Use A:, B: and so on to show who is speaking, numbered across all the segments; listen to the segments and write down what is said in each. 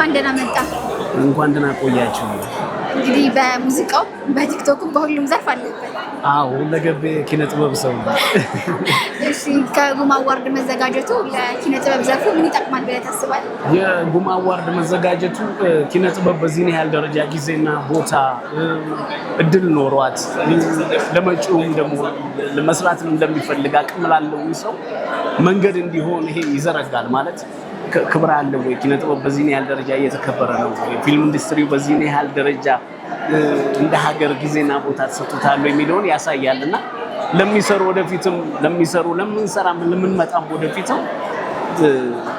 A: እንኳን ደህና መጣ።
B: እንኳን ደህና ቆያችሁ።
A: እንግዲህ በሙዚቃው በቲክቶክም በሁሉም ዘርፍ አለበት።
B: አዎ ለገብ ኪነ ጥበብ ሰው ነው።
A: እሺ ከጉማ አዋርድ መዘጋጀቱ ለኪነ ጥበብ ዘርፉ ምን ይጠቅማል ብለህ ታስባለህ?
B: የጉማ አዋርድ መዘጋጀቱ ኪነ ጥበብ በዚህ ያህል ደረጃ ጊዜና ቦታ እድል ኖሯት ለመጪውም ደግሞ ለመስራት እንደሚፈልግ አቅም ላለው ሰው መንገድ እንዲሆን ይሄ ይዘረጋል ማለት ክብር አለው ወይ? ኪነ ጥበብ በዚህ ያህል ደረጃ እየተከበረ ነው። ፊልም ኢንዱስትሪው በዚህ ያህል ደረጃ እንደ ሀገር ጊዜና ቦታ ተሰጥቶታል የሚለውን ያሳያልና ለሚሰሩ ወደፊትም ለምንሰራም ለምንመጣም ወደፊትም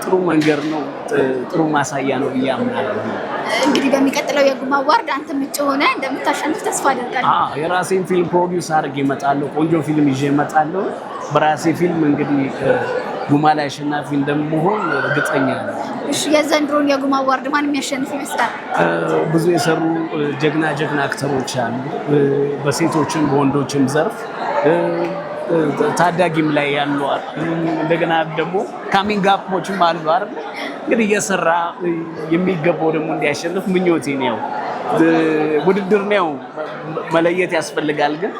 B: ጥሩ መንገድ ነው፣ ጥሩ ማሳያ ነው ብዬ አምናለሁ።
A: እንግዲህ በሚቀጥለው የጉማ አዋርድ አንተ ምጭ ሆነ እንደምታሸንፍ ተስፋ አደርጋለሁ።
B: የራሴን ፊልም ፕሮዲውስ አድርጌ እመጣለሁ። ቆንጆ ፊልም ይዤ እመጣለሁ። በራሴ ፊልም እንግዲህ ጉማ ላይ አሸናፊ እንደምሆን እርግጠኛ ነኝ።
A: እሺ የዘንድሮን የጉማ አዋርድ ማን የሚያሸንፍ ይመስላል?
B: ብዙ የሰሩ ጀግና አክተሮች አሉ፣ በሴቶችም በወንዶችም ዘርፍ ታዳጊም ላይ ያሉ እንደገና ደግሞ ካሚንግ አፖችም አሉ አይደል? እንግዲህ እየሰራ የሚገባው ደግሞ እንዲያሸንፍ ምኞቴ ነው። ውድድር ነው፣ መለየት ያስፈልጋል። ግን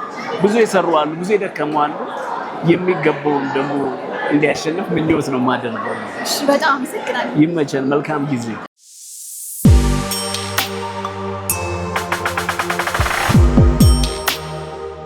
B: ብዙ የሰሩ አሉ፣ ብዙ የደከሙ አሉ። የሚገባውን ደግሞ እንዲያሸንፍ ምኞት ነው የማደርገው።
A: በጣም አመሰግናለሁ።
B: ይመቸን። መልካም ጊዜ